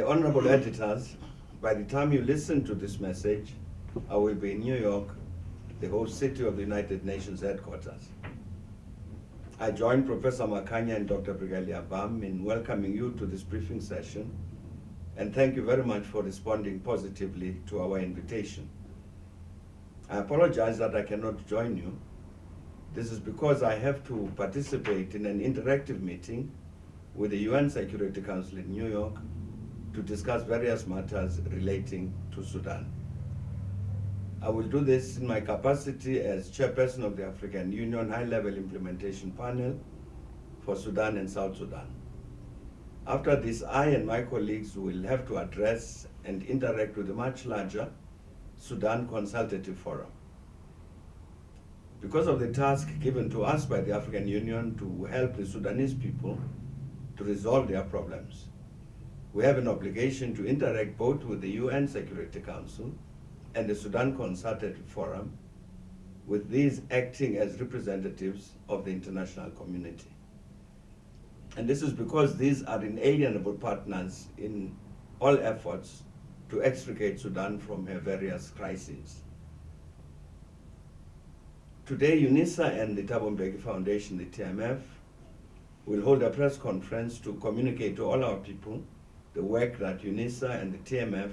Honorable editors, by the time you listen to this message, I will be in New York, the host city of the United Nations headquarters. I join Professor Makanya and Dr. Brigalia Bam in welcoming you to this briefing session, and thank you very much for responding positively to our invitation. I apologize that I cannot join you. This is because I have to participate in an interactive meeting with the UN Security Council in New York to discuss various matters relating to Sudan. I will do this in my capacity as chairperson of the African Union High-Level Implementation Panel for Sudan and South Sudan. After this, I and my colleagues will have to address and interact with the much larger Sudan Consultative Forum. Because of the task given to us by the African Union to help the Sudanese people to resolve their problems, we have an obligation to interact both with the UN Security Council and the Sudan Consultative Forum, with these acting as representatives of the international community. And this is because these are inalienable partners in all efforts to extricate Sudan from her various crises. Today, Unisa and the Thabo Mbeki Foundation, the TMF, will hold a press conference to communicate to all our people the work that Unisa and the TMF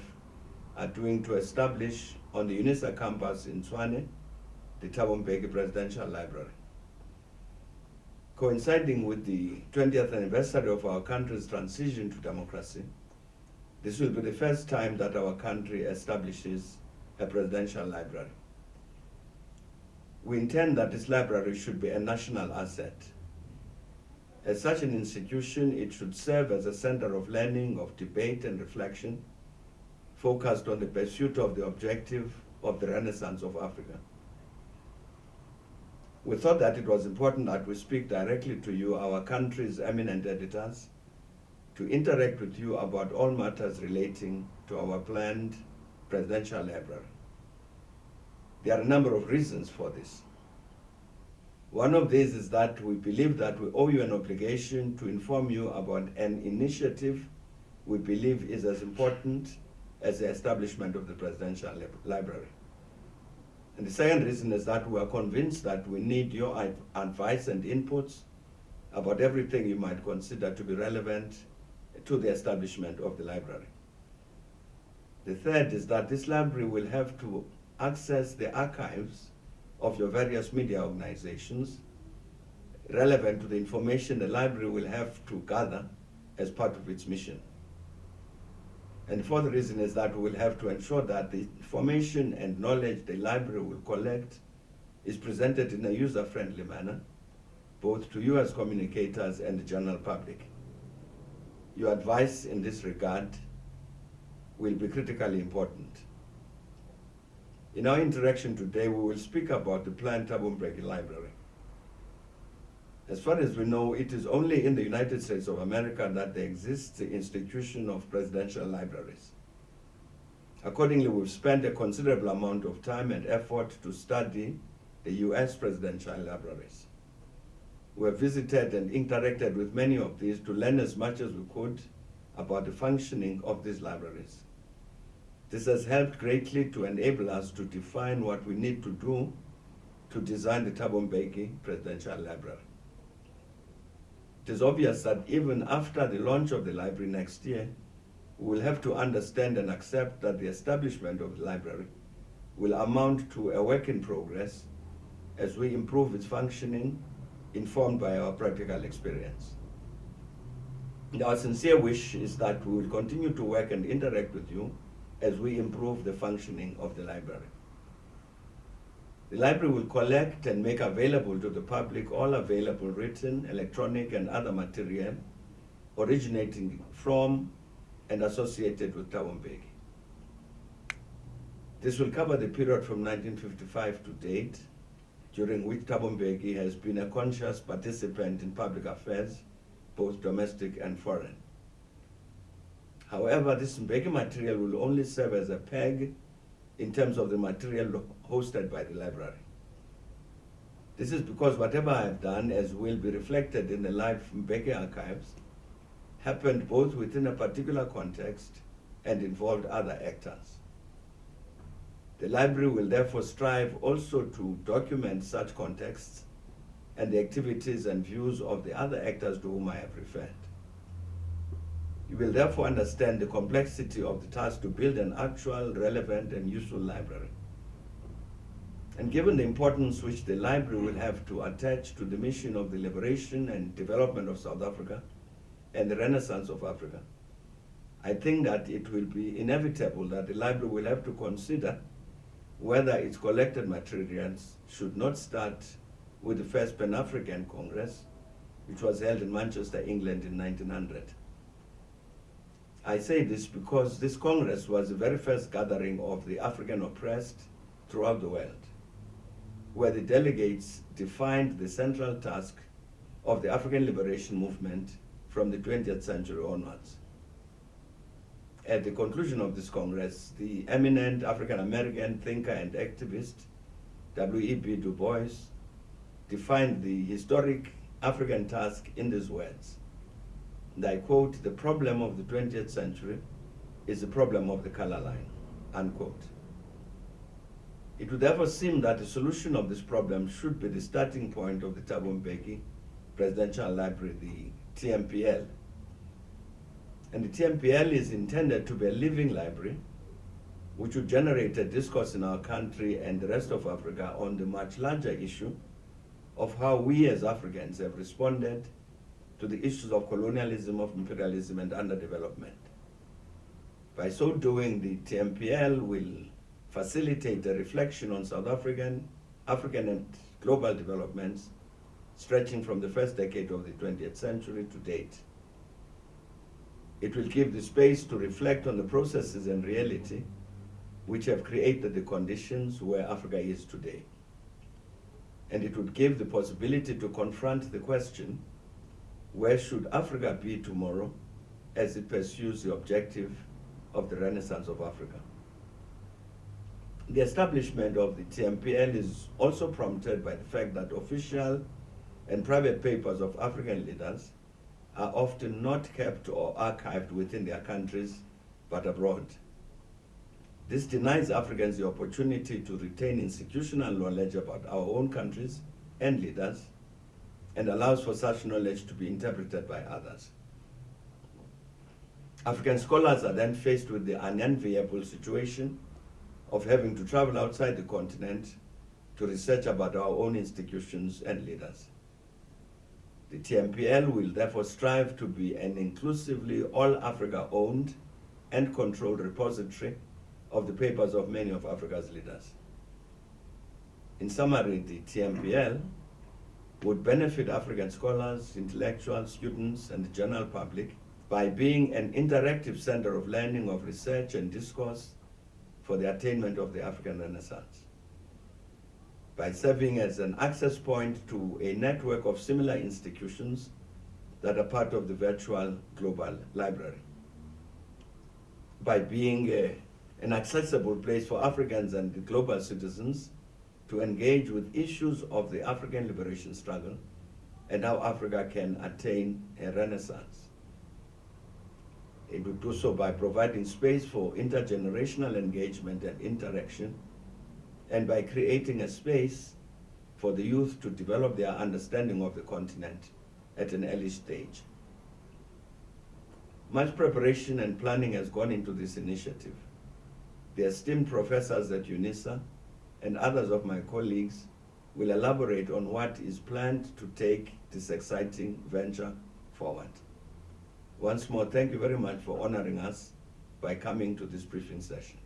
are doing to establish on the Unisa campus in Tshwane the Thabo Mbeki Presidential Library. Coinciding with the 20th anniversary of our country's transition to democracy, this will be the first time that our country establishes a presidential library. We intend that this library should be a national asset. As such an institution, it should serve as a center of learning, of debate and reflection, focused on the pursuit of the objective of the Renaissance of Africa. We thought that it was important that we speak directly to you, our country's eminent editors, to interact with you about all matters relating to our planned presidential library. There are a number of reasons for this. One of these is that we believe that we owe you an obligation to inform you about an initiative we believe is as important as the establishment of the Presidential Library. And the second reason is that we are convinced that we need your advice and inputs about everything you might consider to be relevant to the establishment of the library. The third is that this library will have to access the archives of your various media organizations relevant to the information the library will have to gather as part of its mission. And the fourth reason is that we will have to ensure that the information and knowledge the library will collect is presented in a user-friendly manner, both to you as communicators and the general public. Your advice in this regard will be critically important. In our interaction today, we will speak about the planned Thabo Mbeki Library. As far as we know, it is only in the United States of America that there exists the institution of presidential libraries. Accordingly, we've spent a considerable amount of time and effort to study the US presidential libraries. We have visited and interacted with many of these to learn as much as we could about the functioning of these libraries. This has helped greatly to enable us to define what we need to do to design the Thabo Mbeki Presidential Library. It is obvious that even after the launch of the library next year, we will have to understand and accept that the establishment of the library will amount to a work in progress as we improve its functioning, informed by our practical experience. And our sincere wish is that we will continue to work and interact with you as we improve the functioning of the library. The library will collect and make available to the public all available written, electronic, and other material originating from and associated with Thabo Mbeki. This will cover the period from 1955 to date, during which Thabo Mbeki has been a conscious participant in public affairs, both domestic and foreign. However, this Mbeki material will only serve as a peg in terms of the material hosted by the library. This is because whatever I have done, as will be reflected in the live Mbeki archives, happened both within a particular context and involved other actors. The library will therefore strive also to document such contexts and the activities and views of the other actors to whom I have referred. You will therefore understand the complexity of the task to build an actual, relevant, and useful library. And given the importance which the library will have to attach to the mission of the liberation and development of South Africa and the Renaissance of Africa, I think that it will be inevitable that the library will have to consider whether its collected materials should not start with the first Pan-African Congress, which was held in Manchester, England in 1900. I say this because this Congress was the very first gathering of the African oppressed throughout the world, where the delegates defined the central task of the African liberation movement from the 20th century onwards. At the conclusion of this Congress, the eminent African-American thinker and activist, W.E.B. Du Bois, defined the historic African task in these words, and I quote, "The problem of the 20th century is the problem of the color line," unquote. It would therefore seem that the solution of this problem should be the starting point of the Thabo Mbeki Presidential Library, the TMPL. And the TMPL is intended to be a living library which would generate a discourse in our country and the rest of Africa on the much larger issue of how we as Africans have responded to the issues of colonialism, of imperialism, and underdevelopment. By so doing, the TMPL will facilitate a reflection on South African and global developments stretching from the first decade of the 20th century to date. It will give the space to reflect on the processes and reality which have created the conditions where Africa is today. And it would give the possibility to confront the question, where should Africa be tomorrow as it pursues the objective of the Renaissance of Africa? The establishment of the TMPL is also prompted by the fact that official and private papers of African leaders are often not kept or archived within their countries, but abroad. This denies Africans the opportunity to retain institutional knowledge about our own countries and leaders, and allows for such knowledge to be interpreted by others. African scholars are then faced with the unenviable situation of having to travel outside the continent to research about our own institutions and leaders. The TMPL will therefore strive to be an inclusively all-Africa-owned and controlled repository of the papers of many of Africa's leaders. In summary, the TMPL would benefit African scholars, intellectuals, students, and the general public by being an interactive center of learning, of research, and discourse for the attainment of the African Renaissance, by serving as an access point to a network of similar institutions that are part of the virtual global library, by being an accessible place for Africans and global citizens to engage with issues of the African liberation struggle and how Africa can attain a renaissance. It would do so by providing space for intergenerational engagement and interaction, and by creating a space for the youth to develop their understanding of the continent at an early stage. Much preparation and planning has gone into this initiative. The esteemed professors at Unisa and others of my colleagues will elaborate on what is planned to take this exciting venture forward. Once more, thank you very much for honoring us by coming to this briefing session.